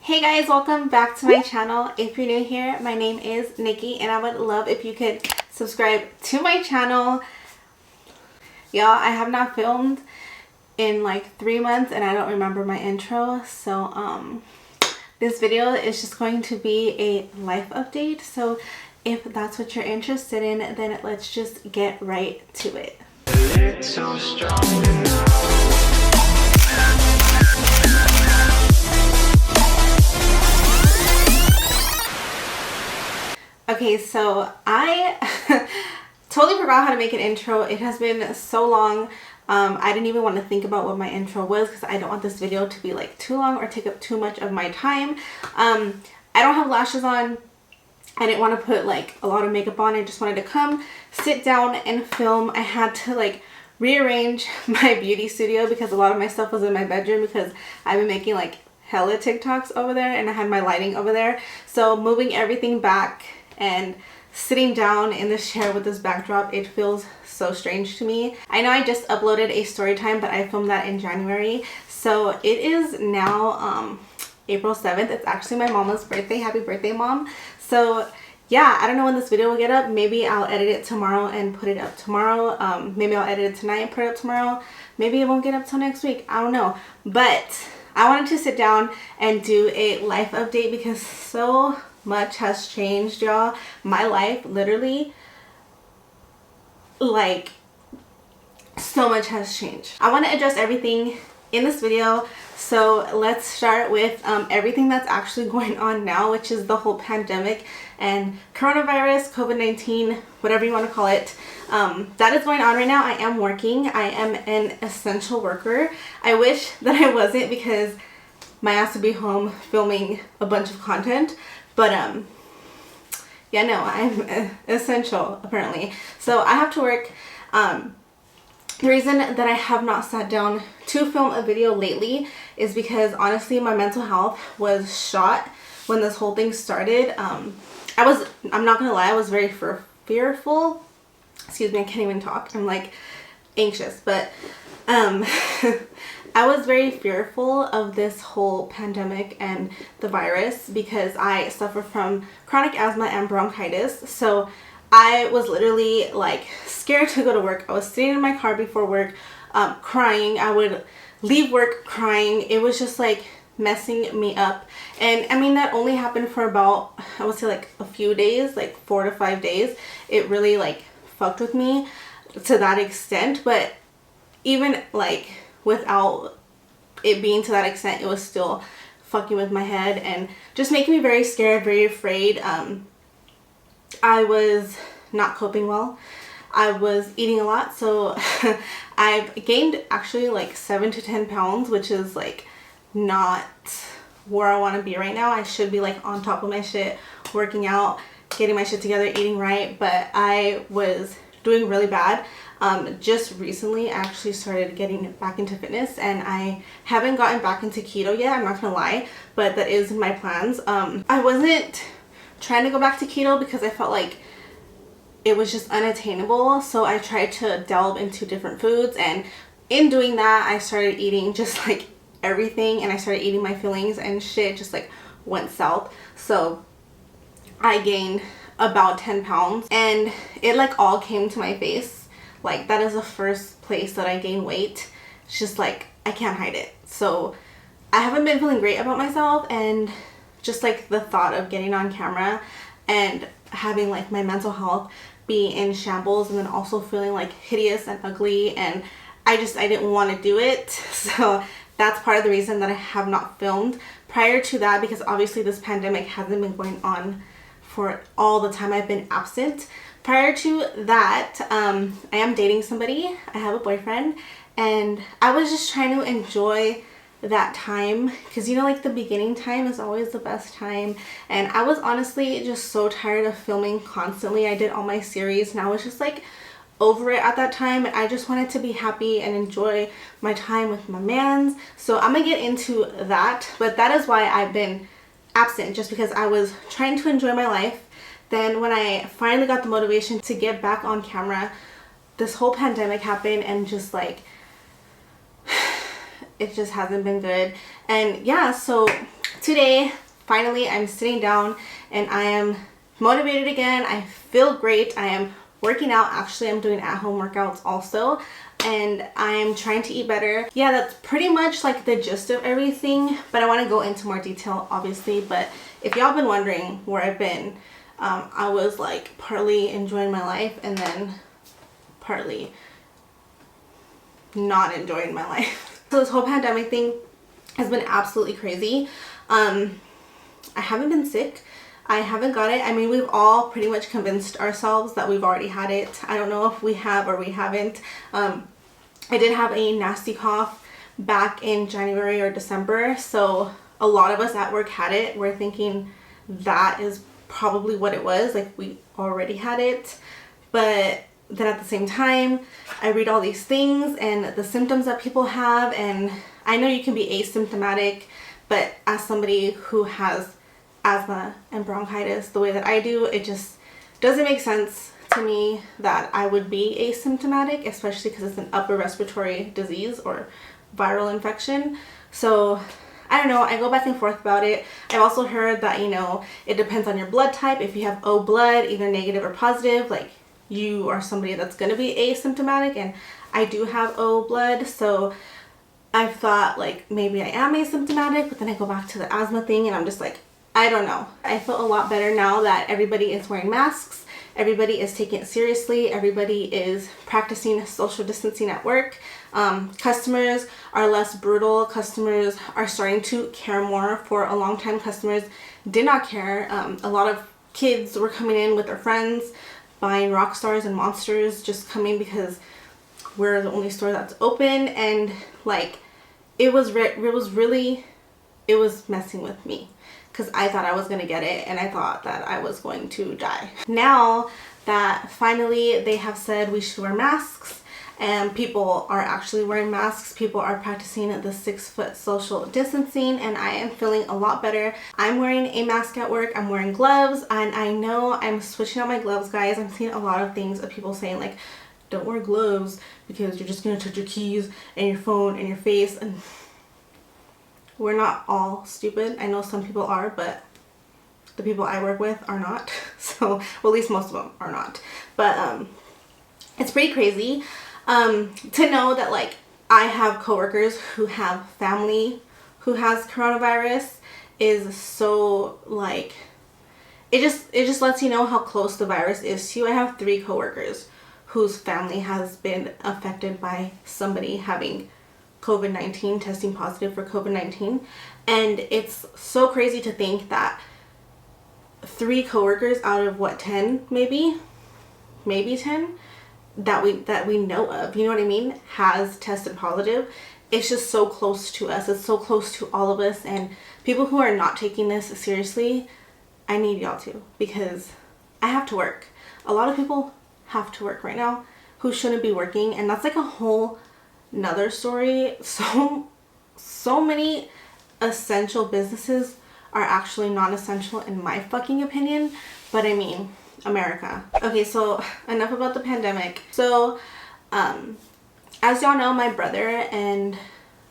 Hey guys, welcome back to my channel. If you're new here, my name is Nikki and I would love if you could subscribe to my channel. Y'all, I have not filmed in like 3 months and I don't remember my intro, so this video is just going to be a life update. So if that's what you're interested in, then let's just get right to it. Okay, so I totally forgot how to make an intro. It has been so long. I didn't even want to think about what my intro was because I don't want this video to be like too long or take up too much of my time. I don't have lashes on. I didn't want to put like a lot of makeup on. I just wanted to come, sit down and film. I had to like rearrange my beauty studio because a lot of my stuff was in my bedroom because I've been making like hella TikToks over there and I had my lighting over there. So moving everything back and sitting down in this chair with this backdrop, it feels so strange to me. I know I just uploaded a story time, but I filmed that in January. So it is now April 7th. It's actually my mama's birthday. Happy birthday, Mom. So yeah, I don't know when this video will get up. Maybe I'll edit it tomorrow and put it up tomorrow. Maybe I'll edit it tonight and put it up tomorrow. Maybe it won't get up till next week. I don't know. But I wanted to sit down and do a life update because so much has changed, y'all. My life, literally, like, so much has changed. I want to address everything in this video. So let's start with everything that's actually going on now, which is the whole pandemic and coronavirus, COVID-19, whatever you want to call it. That is going on right now. I am working. I am an essential worker. I wish that I wasn't because my ass would be home filming a bunch of content. But yeah, no, I'm essential apparently. So I have to work. The reason that I have not sat down to film a video lately is because honestly my mental health was shot when this whole thing started. I'm not gonna lie, I was very fearful. Excuse me, I can't even talk. I'm like anxious, but I was very fearful of this whole pandemic and the virus because I suffer from chronic asthma and bronchitis. So I was literally like scared to go to work. I was sitting in my car before work crying. I would leave work crying. It was just like messing me up. And I mean, that only happened for about, I would say like a few days, like 4 to 5 days. It really like fucked with me to that extent. But even like without it being to that extent, it was still fucking with my head and just making me very scared, very afraid. I was not coping well. I was eating a lot, so I've gained actually like 7 to 10 pounds, which is like not where I want to be right now. I should be like on top of my shit, working out, getting my shit together, eating right, but I was doing really bad. Just recently I actually started getting back into fitness and I haven't gotten back into keto yet, I'm not gonna lie, but that is in my plans. I wasn't trying to go back to keto because I felt like it was just unattainable, so I tried to delve into different foods, and in doing that I started eating just like everything and I started eating my feelings and shit just like went south. So I gained about 10 pounds and it like all came to my face. Like that is the first place that I gained weight. It's just like I can't hide it. So I haven't been feeling great about myself, and just like the thought of getting on camera and having like my mental health be in shambles and then also feeling like hideous and ugly, and I didn't want to do it. So that's part of the reason that I have not filmed prior to that, because obviously this pandemic hasn't been going on for all the time I've been absent. Prior to that, I am dating somebody. I have a boyfriend and I was just trying to enjoy that time because, you know, like the beginning time is always the best time, and I was honestly just so tired of filming constantly. I did all my series and I was just like over it at that time. I just wanted to be happy and enjoy my time with my mans. So I'm gonna get into that, but that is why I've been absent, just because I was trying to enjoy my life. Then when I finally got the motivation to get back on camera, this whole pandemic happened and just like it just hasn't been good. And yeah, so today, finally, I'm sitting down and I am motivated again. I feel great. I am working out. Actually, I'm doing at-home workouts also, and I'm trying to eat better. Yeah, that's pretty much like the gist of everything, but I want to go into more detail, obviously. But if y'all been wondering where I've been, I was like partly enjoying my life and then partly not enjoying my life. So this whole pandemic thing has been absolutely crazy. I haven't been sick. I haven't got it. I mean, we've all pretty much convinced ourselves that we've already had it. I don't know if we have or we haven't. I did have a nasty cough back in January or December, so a lot of us at work had it. We're thinking that is probably what it was, like we already had it. But then at the same time, I read all these things and the symptoms that people have, and I know you can be asymptomatic, but as somebody who has asthma and bronchitis the way that I do, it just doesn't make sense to me that I would be asymptomatic, especially because it's an upper respiratory disease or viral infection. So I don't know, I go back and forth about it. I've also heard that, you know, it depends on your blood type. If you have O blood, either negative or positive, like you are somebody that's going to be asymptomatic, and I do have O blood, so I've thought like maybe I am asymptomatic, but then I go back to the asthma thing and I'm just like, I don't know. I feel a lot better now that everybody is wearing masks, everybody is taking it seriously, everybody is practicing social distancing at work. Customers are less brutal, customers are starting to care more. For a long time, customers did not care. A lot of kids were coming in with their friends, buying rock stars and monsters, just coming because we're the only store that's open, and like it was messing with me because I thought I was gonna get it and I thought that I was going to die. Now that finally they have said we should wear masks and people are actually wearing masks, people are practicing the 6-foot social distancing, and I am feeling a lot better. I'm wearing a mask at work, I'm wearing gloves, and I know I'm switching out my gloves, guys. I'm seeing a lot of things of people saying like, don't wear gloves because you're just gonna touch your keys and your phone and your face, and we're not all stupid. I know some people are, but the people I work with are not. So, well, at least most of them are not. But it's pretty crazy to know that like I have coworkers who have family who has coronavirus. Is so like it just lets you know how close the virus is to you. I have 3 coworkers whose family has been affected by somebody having COVID-19, testing positive for COVID-19. And it's so crazy to think that 3 coworkers out of what, 10 maybe 10 that we know of, you know what I mean, has tested positive. It's just so close to us. It's so close to all of us, and people who are not taking this seriously, I need y'all to, because I have to work. A lot of people have to work right now who shouldn't be working, and that's like a whole another story. So many essential businesses are actually non-essential in my fucking opinion, but I mean, America. Okay, so enough about the pandemic. So as y'all know, my brother and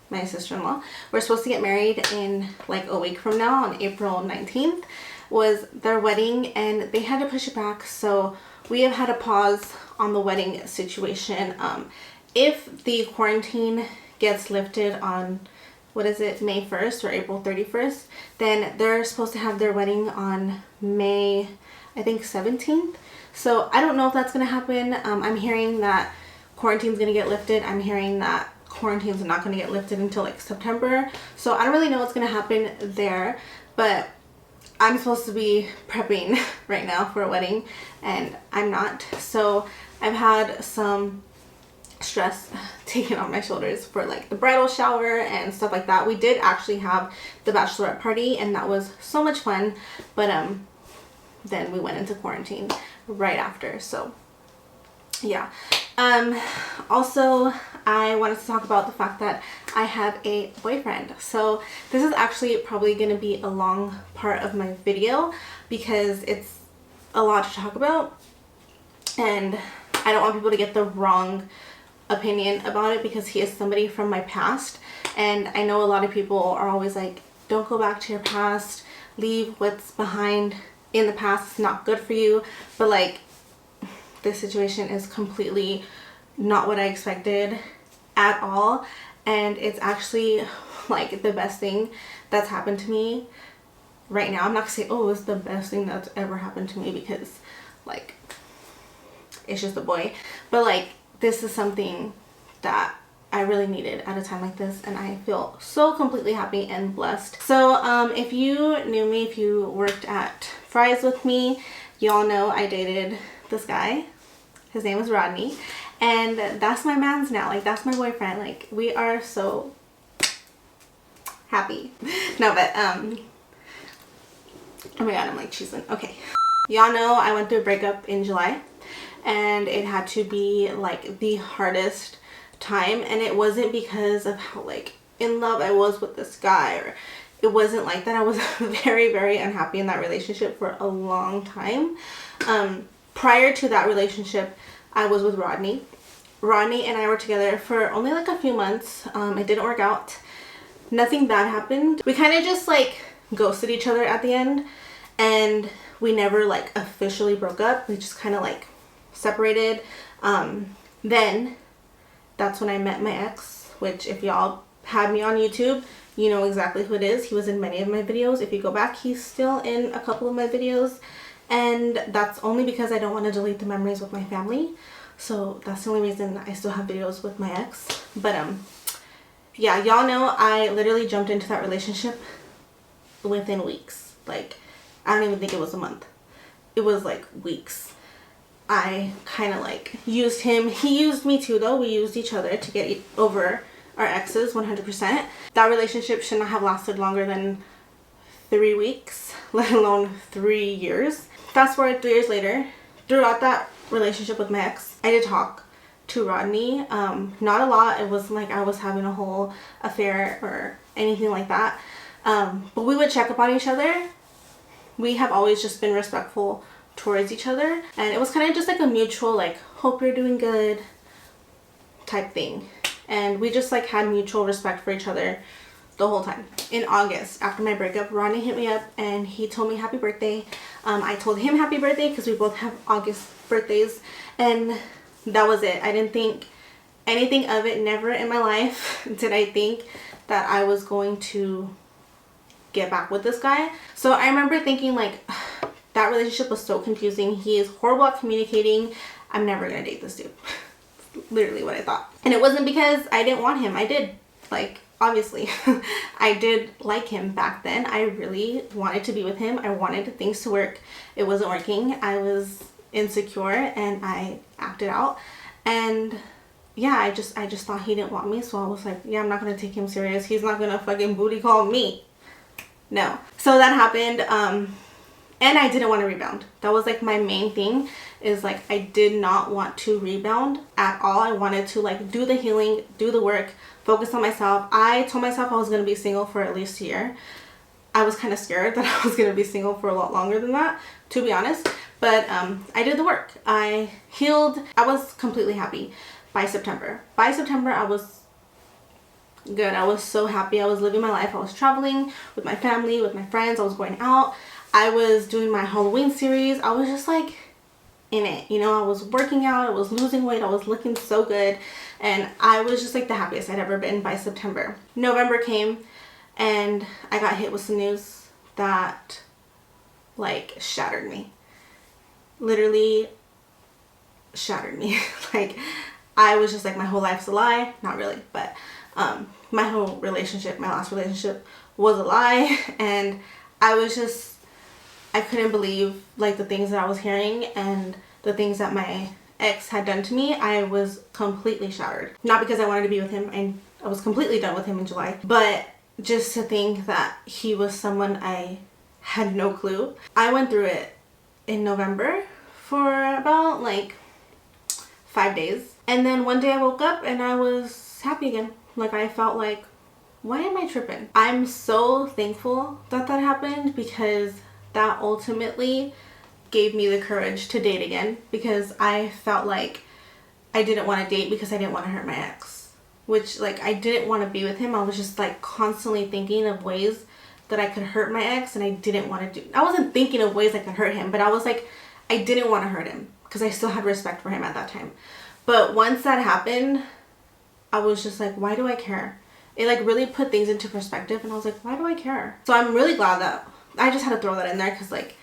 my sister-in-law were supposed to get married in like a week from now, on April 19th was their wedding, and they had to push it back, so we have had a pause on the wedding situation. If the quarantine gets lifted on, what is it, May 1st or April 31st, then they're supposed to have their wedding on May, I think, 17th. So I don't know if that's going to happen. I'm hearing that quarantine's going to get lifted. I'm hearing that quarantine's not going to get lifted until like September. So I don't really know what's going to happen there, but I'm supposed to be prepping right now for a wedding, and I'm not. So I've had some stress taken on my shoulders for like the bridal shower and stuff like that. We did actually have the bachelorette party, and that was so much fun, but then we went into quarantine right after. So yeah. Also, I wanted to talk about the fact that I have a boyfriend. So this is actually probably going to be a long part of my video because it's a lot to talk about, and I don't want people to get the wrong opinion about it because he is somebody from my past, and I know a lot of people are always like, don't go back to your past, leave what's behind in the past. It's not good for you. But like, this situation is completely not what I expected at all, and it's actually like the best thing that's happened to me right now. I'm not gonna say, oh, it's the best thing that's ever happened to me, because like, it's just a boy, but like, this is something that I really needed at a time like this, and I feel so completely happy and blessed. So if you knew me, if you worked at Fry's with me, y'all know I dated this guy. His name was Rodney, and that's my man's now. Like, that's my boyfriend. Like, we are so happy. No, but oh my god, I'm like cheesing. Okay, y'all know I went through a breakup in July, and it had to be like the hardest time, and it wasn't because of how like in love I was with this guy, or it wasn't like that. I was very, very unhappy in that relationship for a long time. Prior to that relationship, I was with Rodney. Rodney and I were together for only like a few months. It didn't work out. Nothing bad happened. We kind of just like ghosted each other at the end, and we never like officially broke up. We just kind of like separated. Then that's when I met my ex, which if y'all had me on YouTube, you know exactly who it is. He was in many of my videos. If you go back, he's still in a couple of my videos, and that's only because I don't want to delete the memories with my family. So that's the only reason I still have videos with my ex. But yeah, y'all know I literally jumped into that relationship within weeks. Like, I don't even think it was a month. It was like weeks. I kind of like used him. He used me too, though. We used each other to get over our exes 100%. That relationship should not have lasted longer than 3 weeks, let alone 3 years. Fast forward 3 years later, throughout that relationship with my ex, I did talk to Rodney. Not a lot. It wasn't like I was having a whole affair or anything like that. But we would check up on each other. We have always just been respectful towards each other, and it was kind of just like a mutual like, hope you're doing good type thing, and we just like had mutual respect for each other the whole time. In August, after my breakup, Rodney hit me up and he told me happy birthday. I told him happy birthday because we both have August birthdays, and that was it. I didn't think anything of it. Never in my life did I think that I was going to get back with this guy. So I remember thinking like, that relationship was so confusing. He is horrible at communicating. I'm never gonna date this dude. Literally what I thought. And it wasn't because I didn't want him. I did. Like, obviously. I did like him back then. I really wanted to be with him. I wanted things to work. It wasn't working. I was insecure and I acted out. And yeah, I just thought he didn't want me. So I was like, yeah, I'm not gonna take him serious. He's not gonna fucking booty call me. No. So that happened. And I didn't want to rebound. That was like my main thing, is like I did not want to rebound at all. I wanted to like do the healing, do the work, focus on myself. I told myself I was going to be single for at least a year. I was kind of scared that I was going to be single for a lot longer than that, to be honest. But I did the work. I healed. I was completely happy by September. By September, I was good. I was so happy. I was living my life. I was traveling with my family, with my friends. I was going out. I was doing my Halloween series. I was just like in it, you know. I was working out, I was losing weight, I was looking so good, and I was just like the happiest I'd ever been by September. November came and I got hit with some news that like shattered me. Literally shattered me. Like, I was just like, my whole life's a lie. Not really, but my whole relationship, my last relationship was a lie, and I couldn't believe like the things that I was hearing and the things that my ex had done to me. I was completely shattered. Not because I wanted to be with him, and I was completely done with him in July, but just to think that he was someone I had no clue. I went through it in November for about like 5 days, and then one day I woke up and I was happy again. Like, I felt like, why am I tripping? I'm so thankful that that happened, because that ultimately gave me the courage to date again, because I felt like I didn't want to date because I didn't want to hurt my ex, which like I didn't want to be with him. I was just like constantly thinking of ways that I could hurt my ex, and I didn't want to do. I wasn't thinking of ways I could hurt him, but I was like, I didn't want to hurt him because I still had respect for him at that time. But once that happened, I was just like, why do I care? It like really put things into perspective, and I was like, why do I care? So I'm really glad that I just had to throw that in there, because like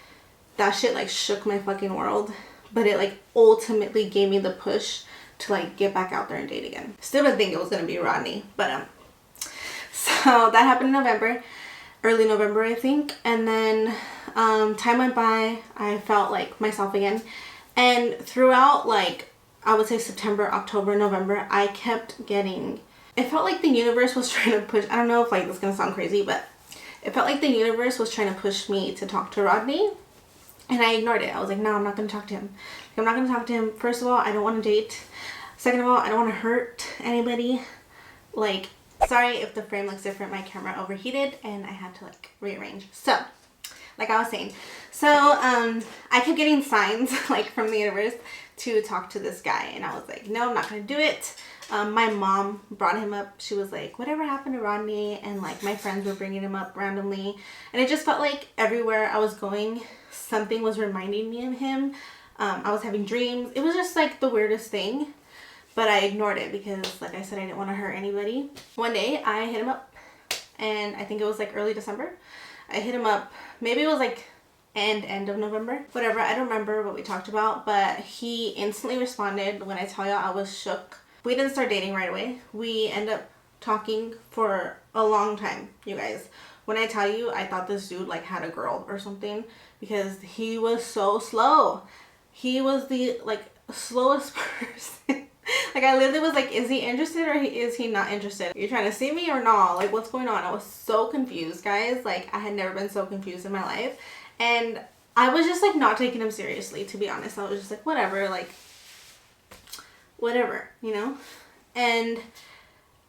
that shit like shook my fucking world, but it like ultimately gave me the push to like get back out there and date again. Still didn't think it was gonna be Rodney, but so that happened in November, early November I think, and then time went by. I felt like myself again, and throughout like I would say September, October, November, I kept getting, it felt like the universe was trying to push, I don't know if like this is gonna sound crazy, but it felt like the universe was trying to push me to talk to Rodney, and I ignored it. I was like, no, I'm not gonna talk to him. I'm not gonna talk to him. First of all, I don't want to date. Second of all, I don't want to hurt anybody. Like, sorry if the frame looks different. My camera overheated and I had to like rearrange. So, like I was saying, so I kept getting signs like from the universe to talk to this guy, and I was like, no, I'm not gonna do it. My mom brought him up. She was like, whatever happened to Rodney? And like my friends were bringing him up randomly, and it just felt like everywhere I was going, something was reminding me of him. I was having dreams. It was just like the weirdest thing, but I ignored it because like I said, I didn't want to hurt anybody. One day I hit him up, and I think it was like early December. I hit him up, maybe it was like end of November, whatever. I don't remember what we talked about, but he instantly responded. When I tell y'all, I was shook. We didn't start dating right away. We ended up talking for a long time, you guys. When I tell you, I thought this dude like had a girl or something, because he was so slow. He was the like slowest person. Like I literally was like, is he interested or is he not interested? You're trying to see me or not? Like what's going on? I was so confused, guys. Like I had never been so confused in my life. And I was just like not taking him seriously, to be honest. I was just like, whatever, like whatever, you know? And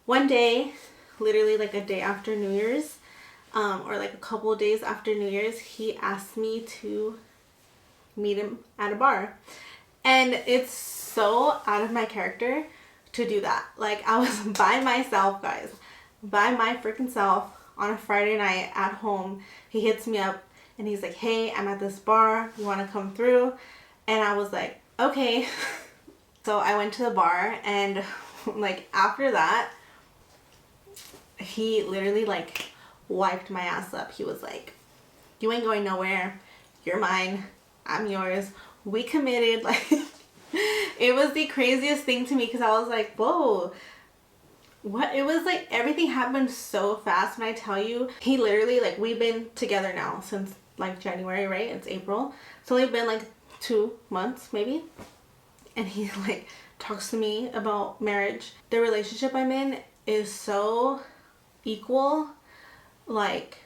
one day, literally like a day after New Year's, or like a couple of days after New Year's, he asked me to meet him at a bar. And it's so out of my character to do that. Like I was by myself, guys, by my freaking self on a Friday night at home. He hits me up and he's like, hey, I'm at this bar, you want to come through? And I was like, okay. So I went to the bar, and like after that, he literally like wiped my ass up. He was like, you ain't going nowhere, you're mine, I'm yours, we committed. Like it was the craziest thing to me, because I was like, whoa, what? It was like everything happened so fast. When I tell you, he literally, like, we've been together now since like January, right? It's April. It's only been like 2 months maybe, and he like talks to me about marriage. The relationship I'm in is so equal. Like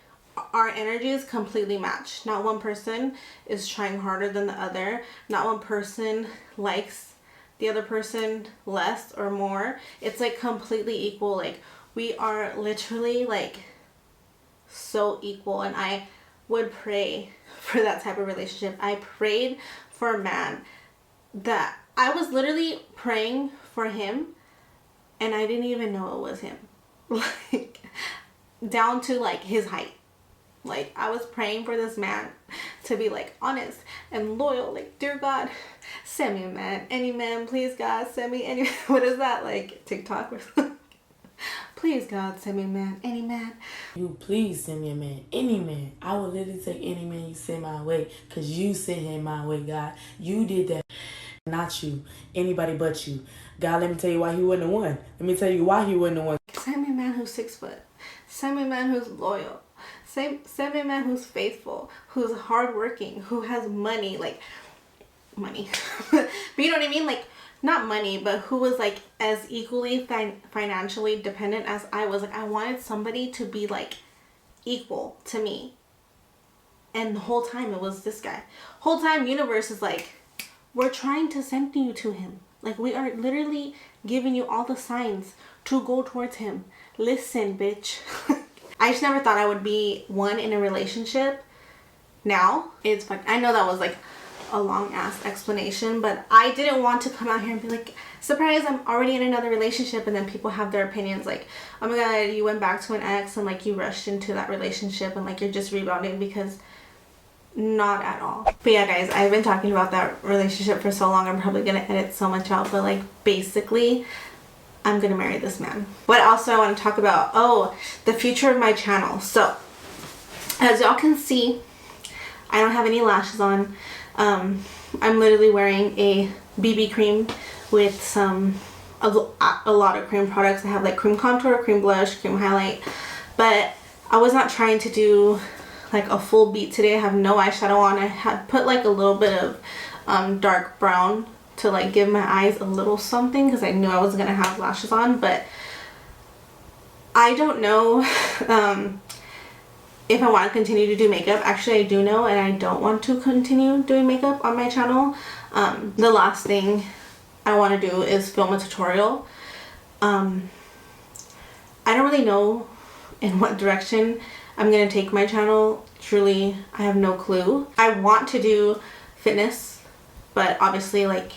our energies completely match. Not one person is trying harder than the other. Not one person likes the other person less or more. It's like completely equal. Like we are literally like so equal, and I would pray for that type of relationship. I prayed for a man that I was literally praying for him, and I didn't even know it was him. Like down to like his height. Like I was praying for this man to be like honest and loyal. Like, dear God, send me a man, any man, please God, send me any. What is that, like TikTok or something? Please God, send me a man, any man. You please send me a man, any man. I will literally take any man you send my way, because you sent him my way, God. You did that, not you, anybody but you. God, let me tell you why he wasn't the one. Let me tell you why he wasn't the one. Send me a man who's 6 foot. Send me a man who's loyal. Send me a man who's faithful, who's hardworking, who has money, like money. But you know what I mean? Like not money, but who was like as equally financially dependent as I was. Like I wanted somebody to be like equal to me. And the whole time it was this guy. Whole time universe is like, we're trying to send you to him. Like we are literally giving you all the signs to go towards him. Listen, bitch. I just never thought I would be one in a relationship. Now it's like, I know that was like a long ass explanation, but I didn't want to come out here and be like, surprise, I'm already in another relationship, and then people have their opinions like, oh my god, you went back to an ex and like you rushed into that relationship and like you're just rebounding, because not at all. But yeah guys, I've been talking about that relationship for so long, I'm probably gonna edit so much out, but like basically I'm gonna marry this man. What else do I want to talk about? Oh, the future of my channel. So as y'all can see, I don't have any lashes on. I'm literally wearing a BB cream with a lot of cream products. I have like cream contour, cream blush, cream highlight, but I was not trying to do like a full beat today. I have no eyeshadow on. I had put like a little bit of dark brown to like give my eyes a little something, because I knew I was gonna have lashes on, but I don't know if I want to continue to do makeup. Actually, I do know, and I don't want to continue doing makeup on my channel. The last thing I want to do is film a tutorial. I don't really know in what direction I'm going to take my channel. Truly, I have no clue. I want to do fitness, but obviously like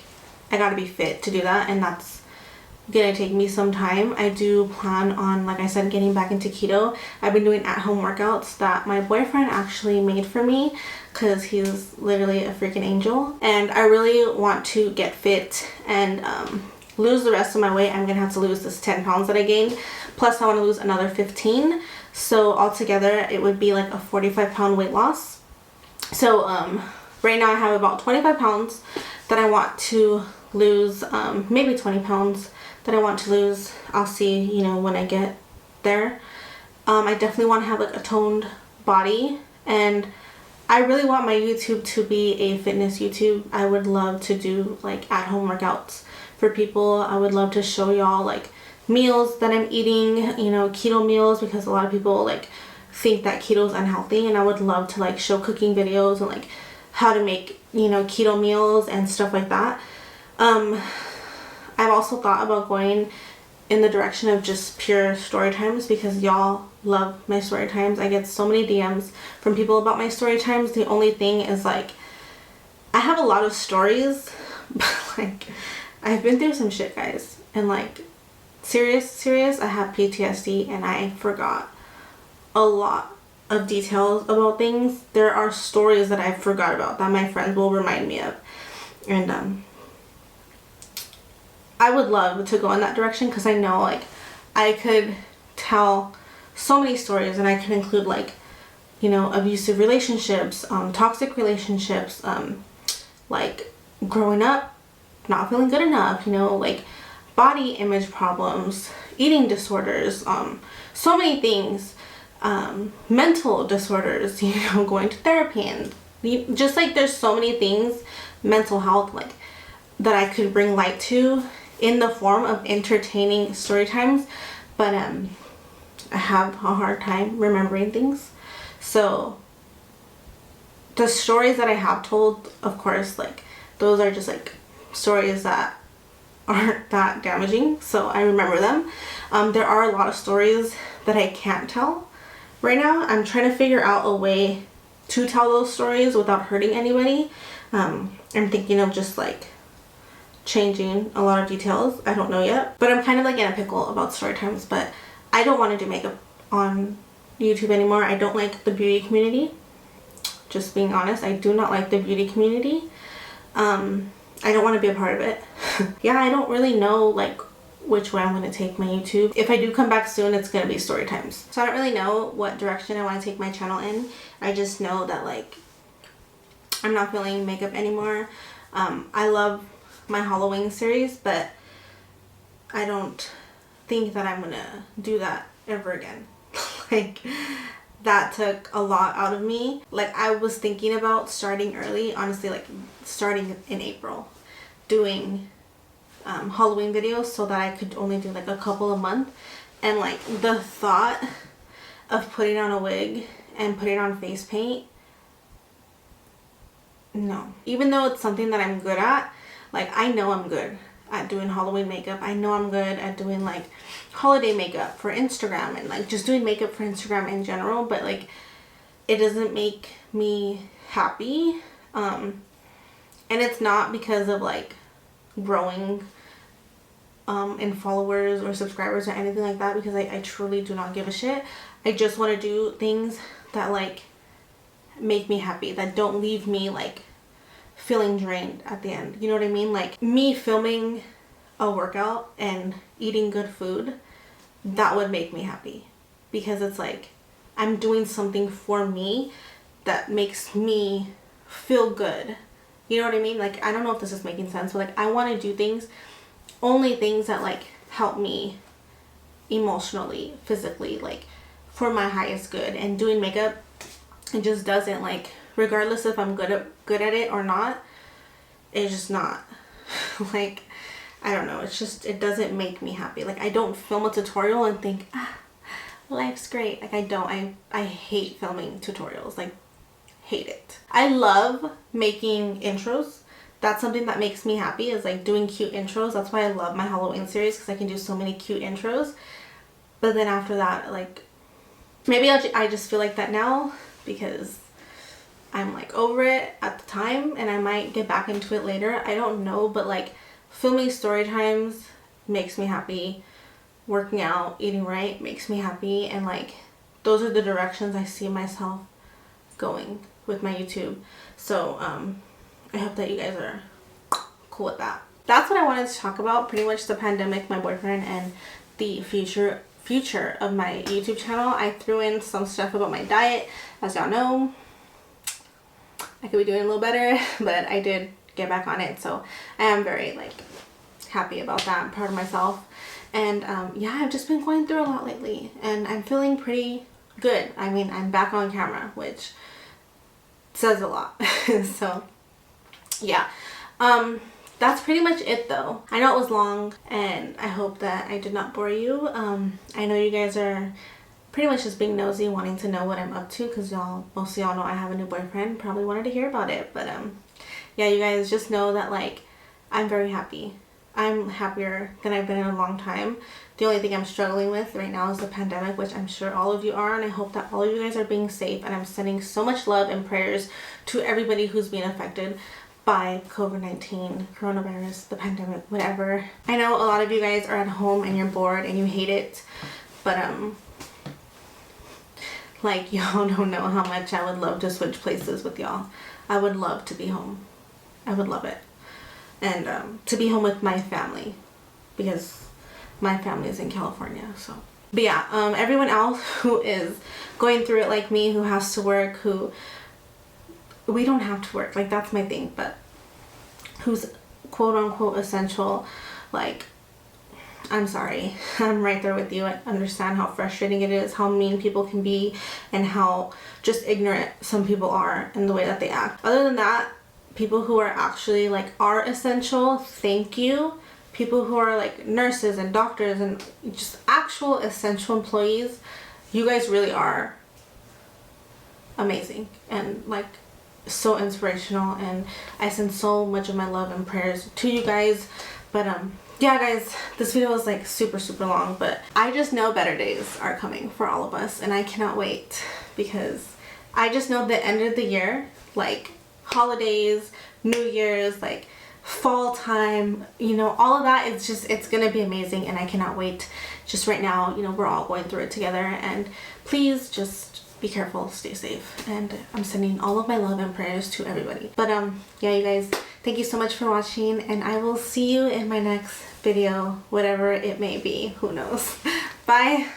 I gotta be fit to do that, and that's gonna take me some time. I do plan on, like I said, getting back into keto. I've been doing at-home workouts that my boyfriend actually made for me, because he's literally a freaking angel, and I really want to get fit and lose the rest of my weight. I'm gonna have to lose this 10 pounds that I gained, plus I want to lose another 15, so altogether it would be like a 45-pound weight loss. So right now I have about 25 pounds that I want to lose, maybe 20 pounds that I want to lose. I'll see, you know, when I get there. I definitely want to have like a toned body, and I really want my YouTube to be a fitness YouTube. I would love to do like at-home workouts for people. I would love to show y'all like meals that I'm eating, you know, keto meals, because a lot of people like think that keto is unhealthy, and I would love to like show cooking videos and like how to make, you know, keto meals and stuff like that. I've also thought about going in the direction of just pure story times, because y'all love my story times. I get so many DMs from people about my story times. The only thing is like, I have a lot of stories, but like I've been through some shit, guys, and like serious, I have PTSD, and I forgot a lot of details about things. There are stories that I forgot about that my friends will remind me of, and I would love to go in that direction, because I know like I could tell so many stories, and I can include like, you know, abusive relationships, toxic relationships, like growing up not feeling good enough, you know, like body image problems, eating disorders, so many things, mental disorders, you know, going to therapy, and just like there's so many things, mental health, like that I could bring light to in the form of entertaining story times, but I have a hard time remembering things. So the stories that I have told, of course, like those are just like stories that aren't that damaging, so I remember them. There are a lot of stories that I can't tell right now. I'm trying to figure out a way to tell those stories without hurting anybody. I'm thinking of just like changing a lot of details. I don't know yet, but I'm kind of like in a pickle about story times. But I don't want to do makeup on YouTube anymore. I don't like the beauty community, just being honest. I do not like the beauty community. I don't want to be a part of it. Yeah, I don't really know like which way I'm going to take my YouTube. If I do come back soon, it's going to be story times. So I don't really know what direction I want to take my channel in. I just know that like I'm not feeling makeup anymore. I love my Halloween series, but I don't think that I'm going to do that ever again. Like that took a lot out of me. Like I was thinking about starting early, honestly, like starting in April, doing Halloween videos so that I could only do like a couple a month. And like the thought of putting on a wig and putting on face paint, no. Even though it's something that I'm good at, like I know I'm good at doing Halloween makeup. I know I'm good at doing like holiday makeup for Instagram and like just doing makeup for Instagram in general, but like it doesn't make me happy. And it's not because of like growing in followers or subscribers or anything like that, because I truly do not give a shit. I just want to do things that like make me happy, that don't leave me like feeling drained at the end. You know what I mean? Like me filming a workout and eating good food, that would make me happy, because it's like I'm doing something for me that makes me feel good. You know what I mean? Like, I don't know if this is making sense, but like I want to do things, only things that like help me emotionally, physically, like for my highest good. And doing makeup, it just doesn't, like, regardless if I'm good at it or not, it's just not like, I don't know, it's just, it doesn't make me happy. Like I don't film a tutorial and think, ah, life's great. Like I don't. I hate filming tutorials. Like, hate it. I love making intros. That's something that makes me happy, is like doing cute intros. That's why I love my Halloween series, because I can do so many cute intros. But then after that, like, maybe I just feel like that now because I'm like over it at the time, and I might get back into it later. I don't know, but like filming story times makes me happy. Working out, eating right makes me happy, and like those are the directions I see myself going with my YouTube. So I hope that you guys are cool with that. That's what I wanted to talk about, pretty much the pandemic, my boyfriend, and the future of my YouTube channel. I threw in some stuff about my diet. As y'all know, I could be doing a little better, but I did get back on it, so I am very like happy about that. I'm proud of myself. And yeah, I've just been going through a lot lately, and I'm feeling pretty good. I mean, I'm back on camera, which says a lot. So yeah, that's pretty much it though. I know it was long, and I hope that I did not bore you. I know you guys are pretty much just being nosy, wanting to know what I'm up to, because most of y'all know I have a new boyfriend, probably wanted to hear about it. But yeah, you guys just know that like I'm very happy. I'm happier than I've been in a long time. The only thing I'm struggling with right now is the pandemic, which I'm sure all of you are, and I hope that all of you guys are being safe. And I'm sending so much love and prayers to everybody who's being affected by COVID-19, coronavirus, the pandemic, whatever. I know a lot of you guys are at home and you're bored and you hate it, but like, y'all don't know how much I would love to switch places with y'all. I would love to be home. I would love it. And to be home with my family, because my family is in California. So, but yeah, everyone else who is going through it like me, who has to work, we don't have to work, like that's my thing, but who's quote unquote essential, like, I'm sorry, I'm right there with you. I understand how frustrating it is, how mean people can be, and how just ignorant some people are in the way that they act. Other than that, people who are actually like are essential, thank you. People who are like nurses and doctors and just actual essential employees, you guys really are amazing and like so inspirational, and I send so much of my love and prayers to you guys. But yeah guys, this video is like super long, but I just know better days are coming for all of us, and I cannot wait, because I just know the end of the year, like holidays, New Year's, like fall time, you know, all of that, it's gonna be amazing, and I cannot wait. Just right now, you know, we're all going through it together, and please just be careful, stay safe, and I'm sending all of my love and prayers to everybody. But yeah, you guys, thank you so much for watching, and I will see you in my next video, whatever it may be, who knows. Bye.